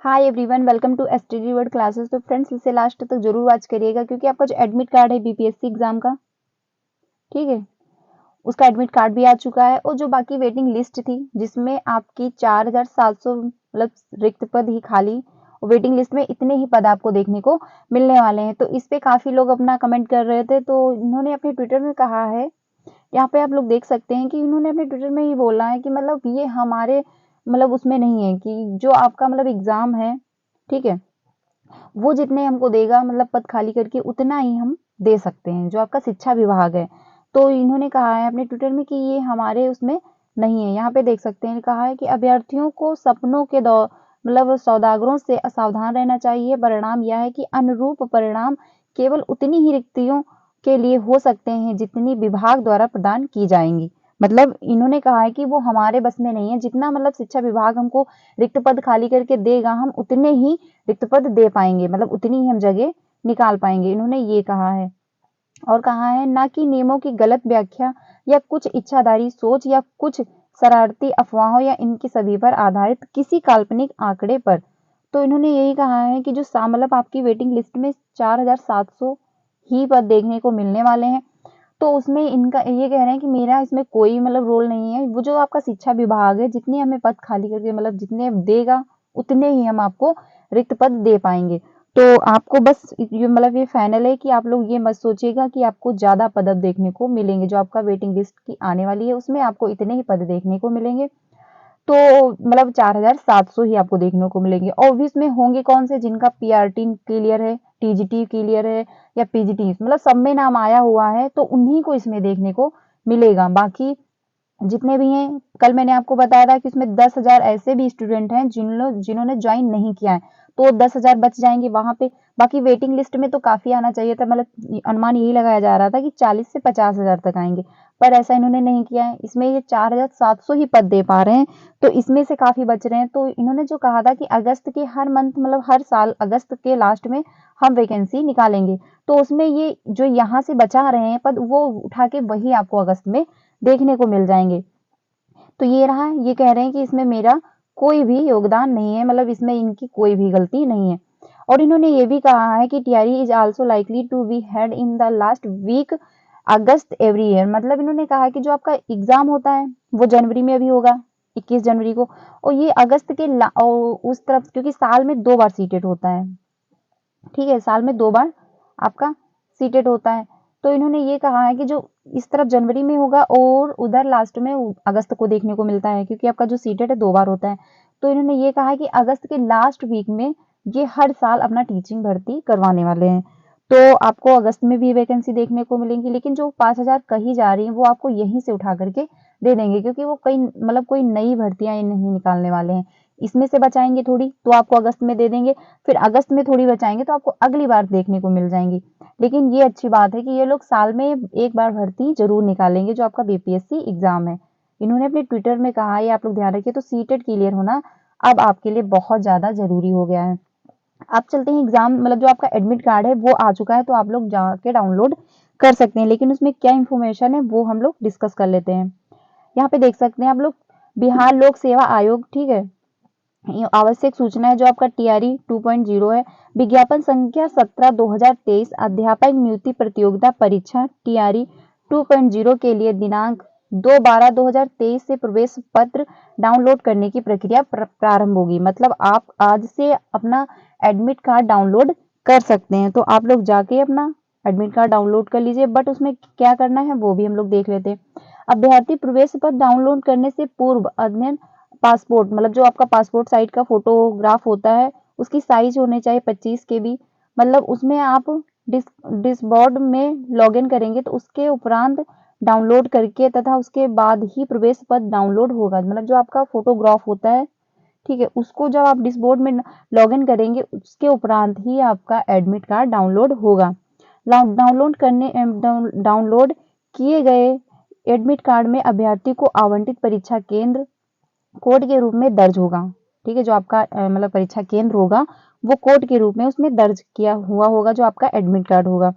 Hi everyone, welcome to STD word classes. तो friends, इसे last तक जरूर वॉच करिएगा क्योंकि आपका जो एडमिट कार्ड है बीपीएससी एग्जाम का, ठीक है, उसका एडमिट कार्ड भी आ चुका है। और जो बाकी वेटिंग लिस्ट थी जिसमें आपकी 4700 मतलब रिक्त पद ही खाली, और वेटिंग लिस्ट में इतने ही पद आपको देखने को मिलने वाले हैं। तो इस पे काफी लोग अपना कमेंट कर रहे थे, तो इन्होंने अपने ट्विटर में कहा है, यहाँ पे आप लोग देख सकते हैं कि इन्होंने अपने ट्विटर में ही बोला है कि मतलब ये हमारे मतलब उसमें नहीं है कि जो आपका मतलब एग्जाम है, ठीक है, वो जितने हमको देगा मतलब पद खाली करके उतना ही हम दे सकते हैं, जो आपका शिक्षा विभाग है। तो इन्होंने कहा है अपने ट्विटर में कि ये हमारे उसमें नहीं है। यहाँ पे देख सकते हैं, कहा है कि अभ्यर्थियों को सपनों के दौर मतलब सौदागरों से असावधान रहना चाहिए। परिणाम यह है कि अनुरूप परिणाम केवल उतनी ही रिक्तियों के लिए हो सकते हैं जितनी विभाग द्वारा प्रदान की जाएंगी। मतलब इन्होंने कहा है कि वो हमारे बस में नहीं है, जितना मतलब शिक्षा विभाग हमको रिक्त पद खाली करके देगा हम उतने ही रिक्त पद दे पाएंगे, मतलब उतनी ही हम जगह निकाल पाएंगे, इन्होंने ये कहा है। और कहा है ना कि नियमों की गलत व्याख्या या कुछ इच्छाधारी सोच या कुछ शरारती अफवाहों या इनकी सभी पर आधारित किसी काल्पनिक आंकड़े पर। तो इन्होंने यही कहा है कि जो मतलब आपकी वेटिंग लिस्ट में 4700 ही पद देखने को मिलने वाले हैं, तो उसमें इनका ये कह रहे हैं कि मेरा इसमें कोई मतलब रोल नहीं है। वो जो आपका शिक्षा विभाग है जितने हमें पद खाली करके मतलब जितने देगा उतने ही हम आपको रिक्त पद दे पाएंगे। तो आपको बस ये मतलब ये फाइनल है कि आप लोग ये मत सोचिएगा कि आपको ज्यादा पद अब देखने को मिलेंगे। जो आपका वेटिंग लिस्ट की आने वाली है उसमें आपको इतने ही पद देखने को मिलेंगे। तो मतलब 4700 ही आपको देखने को मिलेंगे। और इसमें होंगे कौन से, जिनका पीआरटी क्लियर है, टीजीटी क्लियर है या पीजीटी मतलब सब में नाम आया हुआ है, तो उन्हीं को इसमें देखने को मिलेगा। बाकी जितने भी हैं, कल मैंने आपको बताया था कि इसमें 10,000 ऐसे भी स्टूडेंट हैं जिन्होंने ज्वाइन नहीं किया है, तो 10,000 बच जाएंगे वहां पे। बाकी वेटिंग लिस्ट में तो काफी आना चाहिए था, मतलब अनुमान यही लगाया जा रहा था कि 40 से 50,000 तक आएंगे, पर ऐसा इन्होंने नहीं किया है। इसमें ये 4700 ही पद दे पा रहे हैं, तो इसमें से काफी बच रहे हैं। तो इन्होंने जो कहा था कि अगस्त के हर मंथ मतलब हर साल अगस्त के लास्ट में हम वैकेंसी निकालेंगे, तो उसमें ये जो यहाँ से बचा रहे हैं पद वो उठा के वही आपको अगस्त में देखने को मिल जाएंगे। तो ये रहा, ये कह रहे हैं कि इसमें मेरा कोई भी योगदान नहीं है, मतलब इसमें इनकी कोई भी गलती नहीं है। और इन्होंने ये भी कहा है कि TRE is also likely to be held in the last week August every year. मतलब इन्होंने कहा है कि जो आपका एग्जाम होता है वो जनवरी में भी होगा, 21 जनवरी को, और ये अगस्त के और उस तरफ, क्योंकि साल में 2 बार सीटेट होता है, ठीक है, साल में 2 बार आपका सीटेट होता है। तो इन्होंने ये कहा है कि जो इस तरफ जनवरी में होगा और उधर लास्ट में अगस्त को देखने को मिलता है, क्योंकि आपका जो सीटेट है 2 बार होता है। तो इन्होंने ये कहा है कि अगस्त के लास्ट वीक में ये हर साल अपना टीचिंग भर्ती करवाने वाले हैं। तो आपको अगस्त में भी वैकेंसी देखने को मिलेंगी, लेकिन जो 5,000 कही जा रही है वो आपको यहीं से उठा करके दे देंगे, क्योंकि वो कई मतलब कोई नई भर्तियां नहीं निकालने वाले हैं। इसमें से बचाएंगे थोड़ी तो आपको अगस्त में दे देंगे, फिर अगस्त में थोड़ी बचाएंगे तो आपको अगली बार देखने को मिल जाएंगी। लेकिन ये अच्छी बात है कि ये लोग साल में एक बार भर्ती जरूर निकालेंगे जो आपका बीपीएससी एग्जाम है। इन्होंने अपने ट्विटर में कहा है, आप लोग ध्यान रखिए। तो सीटेट क्लियर होना अब आपके लिए बहुत ज्यादा जरूरी हो गया है। आप चलते हैं एग्जाम मतलब जो आपका एडमिट कार्ड है वो आ चुका है, तो आप लोग जाके डाउनलोड कर सकते हैं, लेकिन उसमें क्या इंफॉर्मेशन है वो हम लोग डिस्कस कर लेते हैं। यहाँ पे देख सकते हैं आप लोग, बिहार लोक सेवा आयोग, ठीक है, आवश्यक सूचना है जो आपका टीआरई 2.0 है। विज्ञापन संख्या 17/2023 अध्यापक नियुक्ति प्रतियोगिता परीक्षा टीआरई 2.0 के लिए दिनांक 2/12/2023 से प्रवेश पत्र डाउनलोड करने की प्रक्रिया प्रारंभ होगी। मतलब आप आज से अपना एडमिट कार्ड डाउनलोड कर सकते हैं। तो आप लोग जाके अपना एडमिट कार्ड डाउनलोड कर लीजिए, बट उसमें क्या करना है वो भी हम लोग देख लेते हैं। अभ्यर्थी प्रवेश पत्र डाउनलोड करने से पूर्व अध्ययन पासपोर्ट मतलब जो आपका पासपोर्ट साइज का फोटोग्राफ होता है उसकी साइज होने चाहिए 25 के बी। मतलब उसमें आप डिसबोर्ड में लॉगिन करेंगे तो उसके उपरांत डाउनलोड करके तथा उसके बाद ही प्रवेश पत्र डाउनलोड होगा। मतलब जो आपका फोटोग्राफ होता है, ठीक है, उसको जब आप डिसबोर्ड में लॉगिन करेंगे उसके उपरांत ही आपका एडमिट कार्ड डाउनलोड होगा। डाउनलोड किए गए एडमिट कार्ड में अभ्यर्थी को आवंटित परीक्षा केंद्र कोड के रूप में दर्ज होगा, ठीक है, जो आपका मतलब परीक्षा केंद्र होगा वो कोड के रूप में उसमें दर्ज किया हुआ होगा जो आपका एडमिट कार्ड होगा,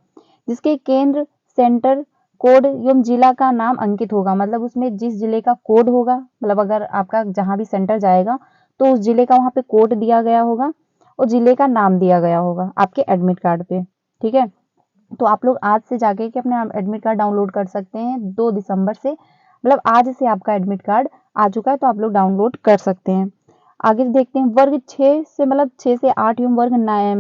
जिसके केंद्र सेंटर कोड एवं जिला का नाम अंकित होगा। मतलब उसमें जिस जिले का कोड होगा, मतलब अगर आपका जहां भी सेंटर जाएगा तो उस जिले का वहाँ पे कोड दिया गया होगा और जिले का नाम दिया गया होगा आपके एडमिट कार्ड पे। ठीक है, तो आप लोग आज से जाके के अपना एडमिट कार्ड डाउनलोड कर सकते हैं 2 दिसंबर से, मतलब आज से आपका एडमिट कार्ड आ चुका है तो आप लोग डाउनलोड कर सकते हैं। आगे देखते हैं वर्ग 6 से, मतलब 6 से 8 एवं वर्ग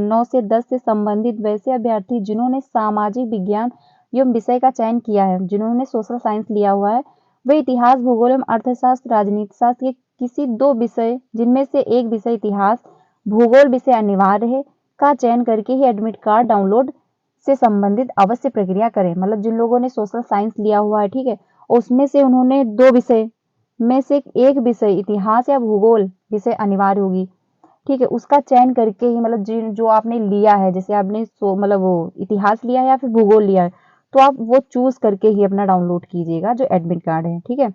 9 से 10 से संबंधित वैसे अभ्यर्थी जिन्होंने सामाजिक विज्ञान एवं विषय का चयन किया है, जिन्होंने सोशल साइंस लिया हुआ है, वे इतिहास, भूगोल एवं अर्थशास्त्र, राजनीति शास्त्र के किसी 2 विषय जिनमें से एक विषय इतिहास, भूगोल विषय अनिवार्य है का चयन करके ही एडमिट कार्ड डाउनलोड से संबंधित अवश्य प्रक्रिया करें। मतलब जिन लोगों ने सोशल साइंस लिया हुआ है, ठीक है, उसमें से उन्होंने 2 विषय में से एक विषय इतिहास या भूगोल विषय अनिवार्य होगी, ठीक है, उसका चयन करके ही, मतलब जो आपने लिया है, जैसे आपने मतलब वो इतिहास लिया है या फिर भूगोल लिया है, तो आप वो चूज करके ही अपना डाउनलोड कीजिएगा जो एडमिट कार्ड है। ठीक है,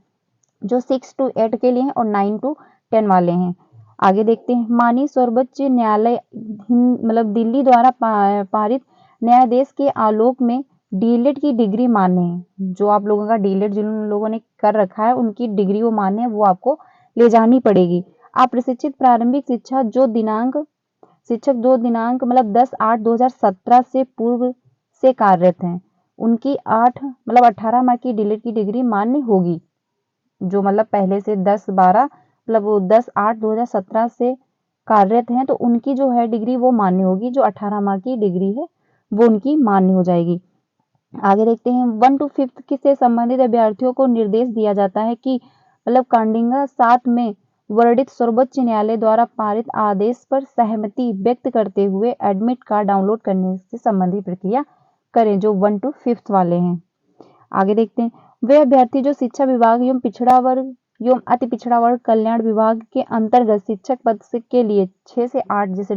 जो 6 to 8 के लिए हैं और 9 to 10 वाले हैं। आगे देखते हैं, माननीय सर्वोच्च न्यायालय मतलब दिल्ली द्वारा पारित न्यायादेश के आलोक में डीलिट की डिग्री मान्य है। जो आप लोगों का डीलिट जिन लोगों ने कर रखा है उनकी डिग्री वो मान्य है, वो आपको ले जानी पड़ेगी। आप प्रशिक्षित प्रारंभिक शिक्षा जो दिनांक शिक्षक 2 दिनांक मतलब 10/8/2017 से पूर्व से कार्यरत हैं, उनकी 8 मतलब 18 माह की डीलिट की डिग्री मान्य होगी। जो मतलब पहले से 10/12 मतलब वो 10/8/2017 से कार्यरत हैं, तो उनकी जो है डिग्री वो मान्य होगी। जो 18 माह की डिग्री है वो उनकी मान्य हो जाएगी। आगे देखते हैं, 1 to 5 से संबंधित अभ्यर्थियों को निर्देश दिया जाता है कि मतलब कांडिंगा 7 में वर्णित सर्वोच्च न्यायालय द्वारा पारित आदेश पर सहमति व्यक्त करते हुए एडमिट कार्ड डाउनलोड करने से संबंधित प्रक्रिया करें, जो 1 to 5 वाले हैं। आगे देखते हैं, वे अभ्यर्थी जो शिक्षा विभाग एवं पिछड़ा वर्ग एवं अति पिछड़ा वर्ग कल्याण विभाग के अंतर्गत शिक्षक पद के लिए 6 से 8 जैसे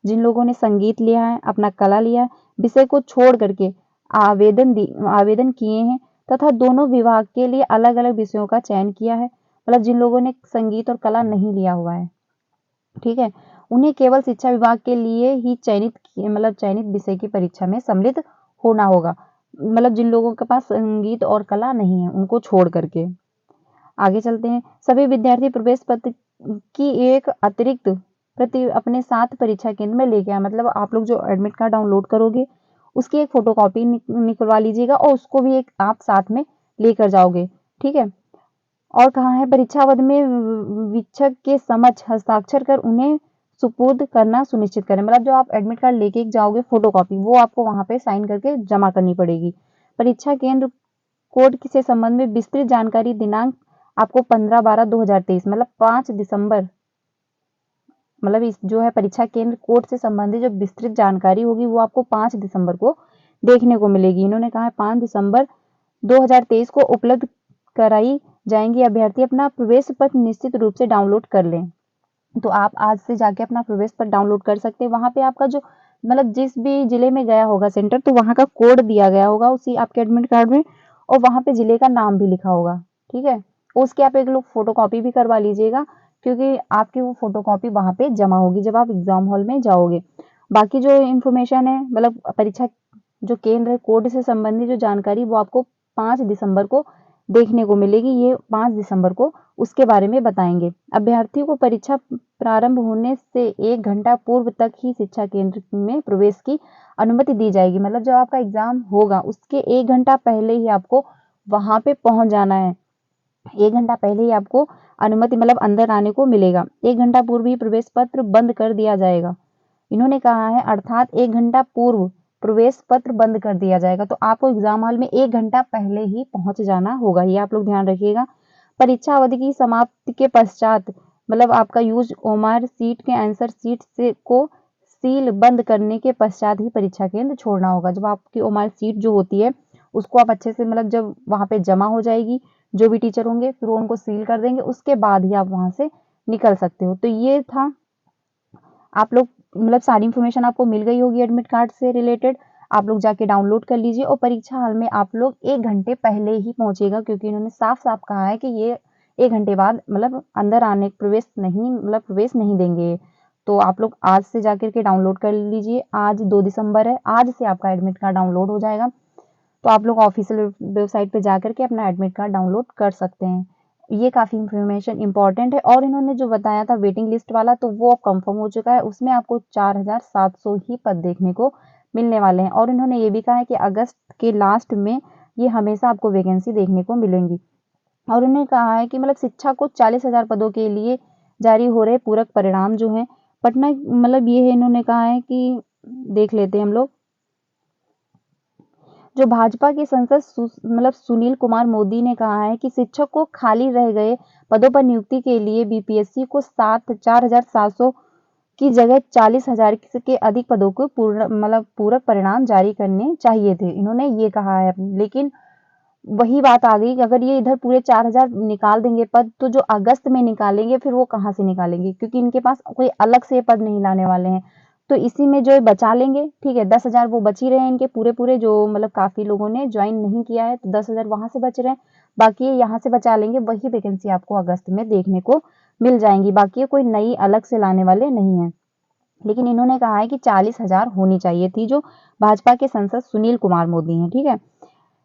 जिन लोगों ने संगीत लिया है, अपना कला लिया है, विषय को छोड़ करके आवेदन किए हैं तथा दोनों विभाग के लिए अलग अलग विषयों का चयन किया है, मतलब जिन लोगों ने संगीत और कला नहीं लिया हुआ है, ठीक है, उन्हें केवल शिक्षा विभाग के लिए ही चयनित विषय की परीक्षा में सम्मिलित होना होगा। मतलब जिन लोगों के पास संगीत और कला नहीं है उनको छोड़ करके। आगे चलते हैं, सभी विद्यार्थी प्रवेश पत्र की एक अतिरिक्त प्रति अपने साथ परीक्षा केंद्र में लेके आए। मतलब आप लोग जो एडमिट कार्ड डाउनलोड करोगे उसकी एक फोटोकॉपी निकलवा लीजिएगा और उसको भी एक आप साथ में लेकर जाओगे। ठीक है, और कहा है परीक्षा अवधि में वीक्षक के समक्ष हस्ताक्षर कर उन्हें सुपुर्द करना सुनिश्चित करें। मतलब जो आप एडमिट कार्ड लेके जाओगे फोटोकॉपी, वो आपको वहां पे साइन करके जमा करनी पड़ेगी। परीक्षा केंद्र कोड से संबंध में विस्तृत जानकारी दिनांक आपको 15/12/2023 मतलब 5 दिसंबर, मतलब इस जो है परीक्षा केंद्र कोड से संबंधित जो विस्तृत जानकारी होगी वो आपको 5 दिसंबर को देखने को मिलेगी। इन्होंने कहा है 5 दिसंबर 2023 को उपलब्ध कराई जाएंगी। अभ्यर्थी अपना प्रवेश पत्र निश्चित रूप से डाउनलोड कर लें। तो आप आज से जाके अपना प्रवेश पत्र डाउनलोड कर सकते हैं। वहां पे आपका जो मतलब जिस भी जिले में गया होगा सेंटर, तो वहां का कोड दिया गया होगा उसी आपके एडमिट कार्ड में, और वहां पे जिले का नाम भी लिखा होगा। ठीक है, उसके आप एक लोग फोटोकॉपी भी करवा लीजिएगा, क्योंकि आपकी वो फोटोकॉपी वहां पे जमा होगी जब आप एग्जाम हॉल में जाओगे। बाकी जो इन्फॉर्मेशन है, मतलब परीक्षा जो केंद्र है कोड से संबंधित जो जानकारी, वो आपको 5 दिसंबर को देखने को मिलेगी। ये 5 दिसंबर को उसके बारे में बताएंगे। अभ्यर्थियों को परीक्षा प्रारंभ होने से 1 घंटा पूर्व तक ही शिक्षा केंद्र में प्रवेश की अनुमति दी जाएगी। मतलब जब आपका एग्जाम होगा उसके 1 घंटा पहले ही आपको वहां पे पहुंच जाना है। 1 घंटा पहले ही आपको अनुमति मतलब अंदर आने को मिलेगा। 1 घंटा पूर्व ही प्रवेश पत्र बंद कर दिया जाएगा। इन्होंने कहा है अर्थात 1 घंटा पूर्व प्रवेश पत्र बंद कर दिया जाएगा। तो आपको एग्जाम हॉल में 1 घंटा पहले ही पहुंच जाना होगा, ये आप लोग ध्यान रखिएगा। परीक्षा अवधि की समाप्ति के पश्चात मतलब आपका यूज ओमार सीट के आंसर सीट से को सील बंद करने के पश्चात ही परीक्षा केंद्र छोड़ना होगा। जब आपकी ओमार सीट जो होती है उसको आप अच्छे से मतलब जब वहां पे जमा हो जाएगी, जो भी टीचर होंगे फिर वो उनको सील कर देंगे, उसके बाद ही आप वहां से निकल सकते हो। तो ये था, आप लोग मतलब सारी इन्फॉर्मेशन आपको मिल गई होगी एडमिट कार्ड से रिलेटेड। आप लोग जाके डाउनलोड कर लीजिए और परीक्षा हॉल में आप लोग 1 घंटे पहले ही पहुंचेगा, क्योंकि इन्होंने साफ साफ कहा है कि ये 1 घंटे बाद मतलब अंदर आने प्रवेश नहीं देंगे। तो आप लोग आज से जाकर के डाउनलोड कर लीजिए। आज 2 दिसंबर है, आज से आपका एडमिट कार्ड डाउनलोड हो जाएगा। तो आप लोग ऑफिशियल वेबसाइट पे जाकर के अपना एडमिट कार्ड डाउनलोड कर सकते हैं। ये काफ़ी इन्फॉर्मेशन इम्पोर्टेंट है। और इन्होंने जो बताया था वेटिंग लिस्ट वाला, तो वो अब कंफर्म हो चुका है। उसमें आपको 4700 ही पद देखने को मिलने वाले हैं। और इन्होंने ये भी कहा है कि अगस्त के लास्ट में ये हमेशा आपको वैकेंसी देखने को मिलेंगी। और उन्होंने कहा है कि मतलब शिक्षा को 40,000 पदों के लिए जारी हो रहे पूरक परिणाम जो हैं पटना, मतलब ये है, इन्होंने कहा है कि देख लेते हैं हम लोग। जो भाजपा के सांसद मतलब सुनील कुमार मोदी ने कहा है कि शिक्षक को खाली रह गए पदों पर नियुक्ति के लिए बीपीएससी को 4,700 की जगह 40,000 के अधिक पदों को पूरक परिणाम जारी करने चाहिए थे। इन्होंने ये कहा है। लेकिन वही बात आ गई कि अगर ये इधर पूरे 4,000 निकाल देंगे पद, तो जो अगस्त में निकालेंगे फिर वो कहाँ से निकालेंगे, क्योंकि इनके पास कोई अलग से पद नहीं लाने वाले हैं। तो इसी में जो बचा लेंगे, ठीक है, 10,000 वो बच ही रहे हैं इनके पूरे जो मतलब काफी लोगों ने ज्वाइन नहीं किया है, तो 10,000 वहां से बच रहे हैं। बाकी ये यहाँ से बचा लेंगे, वही वैकेंसी आपको अगस्त में देखने को मिल जाएंगी। बाकी ये कोई नई अलग से लाने वाले नहीं है। लेकिन इन्होंने कहा है कि 40,000 होनी चाहिए थी, जो भाजपा के सांसद सुनील कुमार मोदी हैं, ठीक है।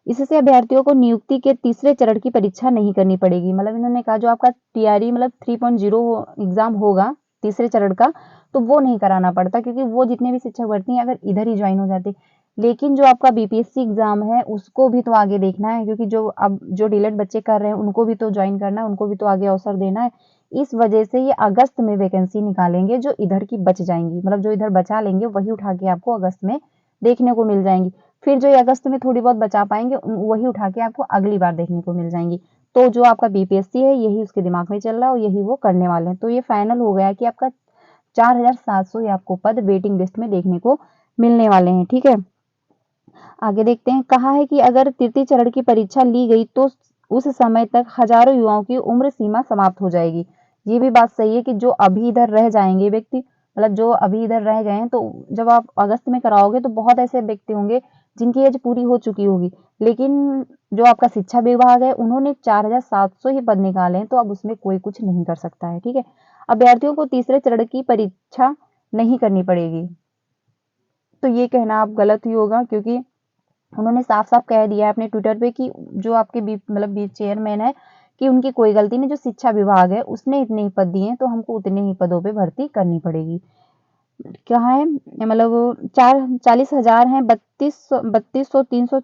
इससे अभ्यर्थियों को नियुक्ति के तीसरे चरण की परीक्षा नहीं करनी पड़ेगी। मतलब इन्होंने कहा जो आपका टीआरई मतलब 3.0 एग्जाम होगा तीसरे चरण का, तो वो नहीं कराना पड़ता, क्योंकि वो जितने भी शिक्षक भर्ती हैं अगर इधर ही ज्वाइन हो जाते। लेकिन जो आपका बीपीएससी एग्जाम है उसको भी तो आगे देखना है, क्योंकि जो अब जो डीएलएड बच्चे कर रहे हैं उनको भी तो ज्वाइन करना है, उनको भी तो आगे अवसर देना है। इस वजह से ये अगस्त में वैकेंसी निकालेंगे, जो इधर की बच जाएंगी, मतलब जो इधर बचा लेंगे वही उठा के आपको अगस्त में देखने को मिल जाएंगी। फिर जो अगस्त में थोड़ी बहुत बचा पाएंगे वही उठा के आपको अगली बार देखने को मिल जाएंगी। तो जो आपका बीपीएससी है यही उसके दिमाग में चल रहा है और यही वो करने वाले हैं। तो ये फाइनल हो गया कि आपका 4,700 ये आपको पद वेटिंग लिस्ट में देखने को मिलने वाले हैं, ठीक है। आगे देखते हैं। कहा है कि अगर तृतीय चरण की परीक्षा ली गई तो उस समय तक हजारों युवाओं की उम्र सीमा समाप्त हो जाएगी। ये भी बात सही है कि जो अभी इधर रह जाएंगे व्यक्ति, मतलब जो अभी इधर रह गए हैं, तो जब आप अगस्त में कराओगे तो बहुत ऐसे व्यक्ति होंगे जिनकी एज पूरी हो चुकी होगी। लेकिन जो आपका शिक्षा विभाग है उन्होंने 4,700 ही पद निकाले हैं, तो अब उसमें कोई कुछ नहीं कर सकता है, ठीक है। अभ्यर्थियों को तीसरे चरण की परीक्षा नहीं करनी पड़ेगी, तो ये कहना आप गलत ही होगा, क्योंकि उन्होंने साफ-साफ कह दिया है अपने ट्विटर पे कि जो आपके मतलब चेयरमैन है कि उनकी कोई गलती नहीं, जो शिक्षा विभाग है उसने इतने ही पद दिए हैं, तो हमको उतने ही पदों पे भर्ती करनी पड़ेगी। कहाँ है मतलब 40,000 हैं, 3200 300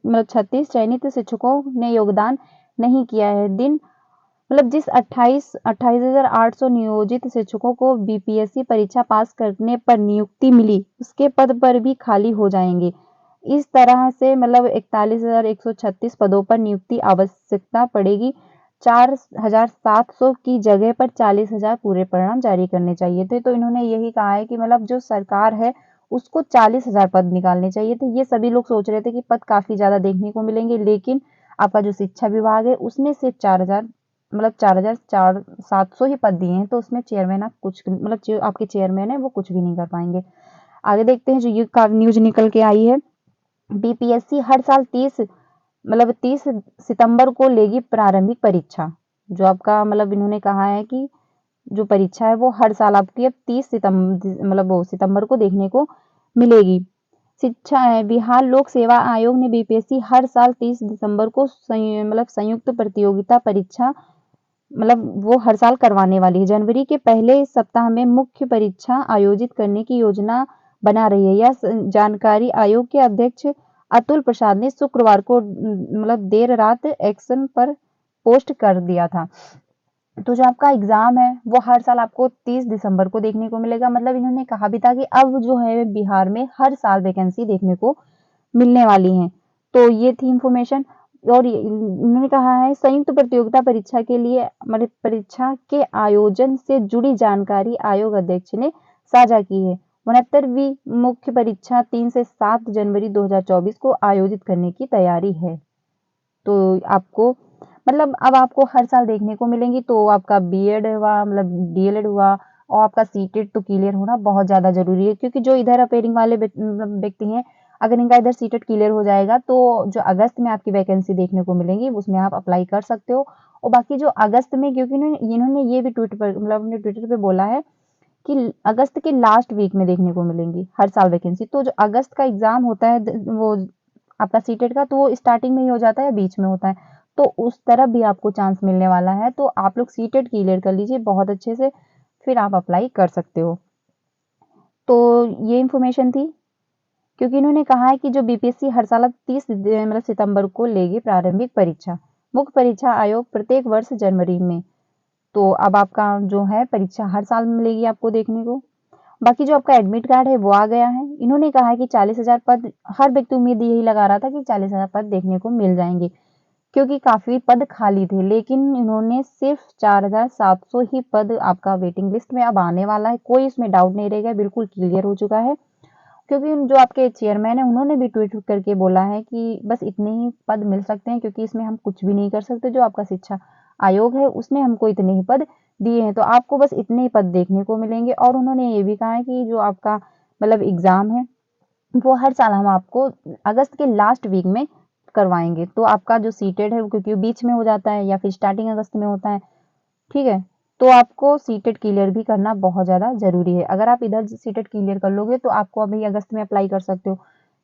मतलब 36 चयनित शिक्षकों ने योगदान नहीं किया है। मतलब जिस 28,800 नियोजित शिक्षकों को बीपीएससी परीक्षा पास करने पर नियुक्ति मिली, उसके पद पर भी खाली हो जाएंगे। इस तरह से मतलब 41,136 पदों पर नियुक्ति आवश्यकता पड़ेगी। 4,700 की जगह पर 40,000 पूरे परिणाम जारी करने चाहिए थे। तो इन्होंने यही कहा है कि मतलब जो सरकार है उसको 40,000 पद निकालने चाहिए थे। ये सभी लोग सोच रहे थे कि पद काफी ज्यादा देखने को मिलेंगे, लेकिन आपका जो शिक्षा विभाग है उसने सिर्फ 4,000 मतलब 4,700 ही पद दिए हैं, तो उसमें चेयरमैन आप कुछ मतलब जो आपके चेयरमैन है वो कुछ भी नहीं कर पाएंगे। आगे देखते हैं। जो ये न्यूज निकल के आई है, बीपीएससी हर साल 30 सितंबर को लेगी प्रारंभिक परीक्षा। जो आपका मतलब इन्होंने कहा है कि जो परीक्षा है वो हर साल आपकी अब 30 सितंबर मतलब वो सितंबर को देखने को मिलेगी। शिक्षा है, बिहार लोक सेवा आयोग ने बीपीएससी हर साल 30 दिसंबर को मतलब संयुक्त प्रतियोगिता परीक्षा मतलब वो हर साल करवाने वाली है। जनवरी के पहले सप्ताह में मुख्य परीक्षा आयोजित करने की योजना बना रही है। यह जानकारी आयोग के अध्यक्ष अतुल प्रसाद ने शुक्रवार को मतलब देर रात एक्शन पर पोस्ट कर दिया था। तो जो आपका एग्जाम है वो हर साल आपको 30 दिसंबर को देखने को मिलेगा। मतलब इन्होंने कहा भी था कि अब जो है बिहार में हर साल वैकेंसी देखने को मिलने वाली हैं। तो ये थी इंफॉर्मेशन। और इन्होंने कहा है संयुक्त प्रतियोगिता परीक्षा के लिए मतलब परीक्षा के आयोजन से जुड़ी जानकारी आयोग अध्यक्ष ने साझा की है। 69वीं मुख्य परीक्षा 3 से 7 जनवरी 2024 को आयोजित करने की तैयारी है। तो आपको मतलब अब आपको हर साल देखने को मिलेंगी। तो आपका बीएड हुआ मतलब डीएलएड हुआ और आपका सीटेट तो क्लियर होना बहुत ज्यादा जरूरी है, क्योंकि जो इधर अपेयरिंग वाले मतलब व्यक्ति हैं, अगर इनका इधर सीटेट क्लियर हो जाएगा तो जो अगस्त में आपकी वैकेंसी देखने को मिलेंगी उसमें आप अप्लाई कर सकते हो। और बाकी जो अगस्त में, क्योंकि इन्होंने ये भी ट्विटर पर मतलब अपने ट्विटर पे बोला है कि अगस्त के लास्ट वीक में देखने को मिलेंगी हर साल वैकेंसी। तो जो अगस्त का एग्जाम होता है वो आपका सीटेट का, तो वो स्टार्टिंग में ही हो जाता है या बीच में होता है। तो उस तरफ भी आपको चांस मिलने वाला है। तो आप लोग सीटेट क्लियर कर लीजिए बहुत अच्छे से, फिर आप अप्लाई कर सकते हो। तो ये इन्फॉर्मेशन थी, क्योंकि इन्होंने कहा है कि जो बीपीएससी हर साल अब 30 मतलब सितंबर को लेगी प्रारंभिक परीक्षा। मुख्य परीक्षा आयोग प्रत्येक वर्ष जनवरी में। तो अब आपका जो है परीक्षा हर साल मिलेगी आपको देखने को। बाकी जो आपका एडमिट कार्ड है वो आ गया है। इन्होंने कहा है कि 40,000 पद, हर व्यक्ति उम्मीद यही लगा रहा था कि 40,000 पद देखने को मिल जाएंगे, क्योंकि काफी पद खाली थे, लेकिन इन्होंने सिर्फ 4,700 ही पद आपका वेटिंग लिस्ट में अब आने वाला है। कोई इसमें डाउट नहीं रहेगा, बिल्कुल क्लियर हो चुका है। क्योंकि जो आपके चेयरमैन है उन्होंने भी ट्वीट करके बोला है कि बस इतने ही पद मिल सकते हैं, क्योंकि इसमें हम कुछ भी नहीं कर सकते। जो आपका शिक्षा आयोग है उसने हमको इतने ही पद दिए हैं, तो आपको बस इतने ही पद देखने को मिलेंगे। और उन्होंने ये भी कहा है कि जो आपका मतलब एग्जाम है वो हर साल हम आपको अगस्त के लास्ट वीक में करवाएंगे। तो आपका जो सीटेड है, क्योंकि बीच में हो जाता है या फिर स्टार्टिंग अगस्त में होता है, ठीक है, तो आपको सीटेट क्लियर भी करना बहुत ज़्यादा ज़रूरी है। अगर आप इधर सीटेट क्लियर कर लोगे तो आपको अभी अगस्त में अप्लाई कर सकते हो,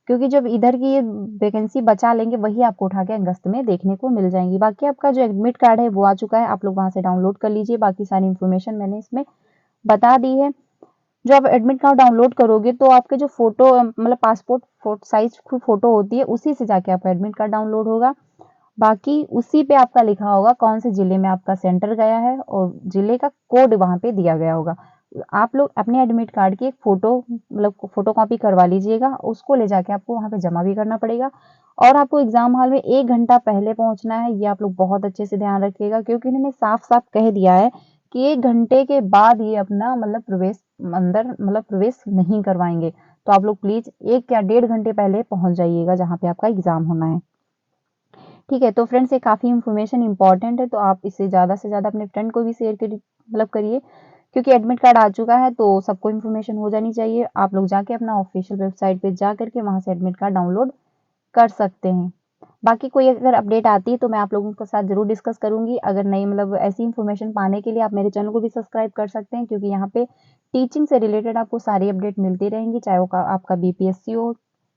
क्योंकि जब इधर की वैकेंसी बचा लेंगे वही आपको उठा के अगस्त में देखने को मिल जाएंगी। बाकी आपका जो एडमिट कार्ड है वो आ चुका है, आप लोग वहां से डाउनलोड कर लीजिए। बाकी सारी इन्फॉर्मेशन मैंने इसमें बता दी है। जो आप एडमिट कार्ड डाउनलोड करोगे तो आपके जो फोटो मतलब पासपोर्ट साइज फोटो होती है उसी से जाके आपका एडमिट कार्ड डाउनलोड होगा। बाकी उसी पे आपका लिखा होगा कौन से जिले में आपका सेंटर गया है और जिले का कोड वहां पे दिया गया होगा। आप लोग अपने एडमिट कार्ड की एक फोटो मतलब फोटो कॉपी करवा लीजिएगा, उसको ले जाके आपको वहां पे जमा भी करना पड़ेगा। और आपको एग्जाम हॉल में 1 घंटा पहले पहुंचना है, ये आप लोग बहुत अच्छे से ध्यान रखिएगा, क्योंकि इन्होंने साफ साफ कह दिया है कि 1 घंटे के बाद ये अपना मतलब प्रवेश अंदर मतलब प्रवेश नहीं करवाएंगे। तो आप लोग प्लीज 1 या 1.5 घंटे पहले पहुंच जाइएगा जहाँ पे आपका एग्जाम होना है। ठीक है, तो फ्रेंड्स ये काफ़ी इन्फॉर्मेशन इंपॉर्टेंट है, तो आप इसे ज़्यादा से ज़्यादा अपने फ्रेंड को भी शेयर करिए मतलब करिए, क्योंकि एडमिट कार्ड आ चुका है तो सबको इन्फॉर्मेशन हो जानी चाहिए। आप लोग जाके अपना ऑफिशियल वेबसाइट पे जा करके वहाँ से एडमिट कार्ड डाउनलोड कर सकते हैं। बाकी कोई अगर अपडेट आती है तो मैं आप लोगों के साथ ज़रूर डिस्कस करूँगी। अगर नहीं मतलब ऐसी इन्फॉर्मेशन पाने के लिए आप मेरे चैनल को भी सब्सक्राइब कर सकते हैं, क्योंकि यहाँ पे टीचिंग से रिलेटेड आपको सारी अपडेट मिलती रहेंगी, चाहे वो आपका बीपीएससी हो,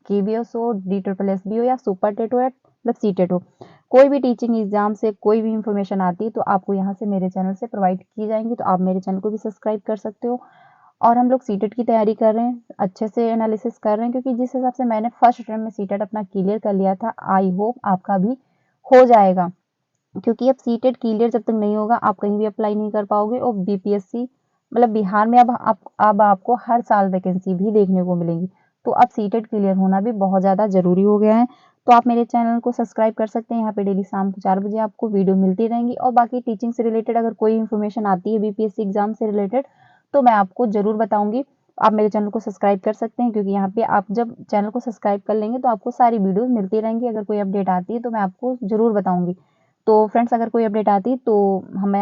केवीएस हो, DSSB हो या सुपर टेट हो या मतलब सीटेट हो। कोई भी टीचिंग एग्जाम से कोई भी इंफॉर्मेशन आती है तो आपको यहाँ से मेरे चैनल से प्रोवाइड की जाएंगी, तो आप मेरे चैनल को भी सब्सक्राइब कर सकते हो। और हम लोग सीटेट की तैयारी कर रहे हैं, अच्छे से एनालिसिस कर रहे हैं, क्योंकि जिस हिसाब से मैंने फर्स्ट अटेम्प्ट में सीटेट अपना क्लियर कर लिया था, आई होप आपका भी हो जाएगा। क्योंकि अब सीटेट क्लियर जब तक नहीं होगा आप कहीं भी अप्लाई नहीं कर पाओगे। और बीपीएससी मतलब बिहार में अब आपको हर साल वैकेंसी भी देखने को मिलेंगी, तो अब सीटेट क्लियर होना भी बहुत ज़्यादा ज़रूरी हो गया है। तो आप मेरे चैनल को सब्सक्राइब कर सकते हैं, यहाँ पे डेली शाम को 4 बजे आपको वीडियो मिलती रहेंगी। और बाकी टीचिंग से रिलेटेड अगर कोई इन्फॉर्मेशन आती है बीपीएससी एग्जाम से रिलेटेड तो मैं आपको ज़रूर बताऊंगी। आप मेरे चैनल को सब्सक्राइब कर सकते हैं, क्योंकि यहाँ पे आप जब चैनल को सब्सक्राइब कर लेंगे तो आपको सारी वीडियोस मिलती रहेंगी। अगर कोई अपडेट आती है तो मैं आपको ज़रूर बताऊंगी। तो फ्रेंड्स अगर कोई अपडेट आती है तो हमें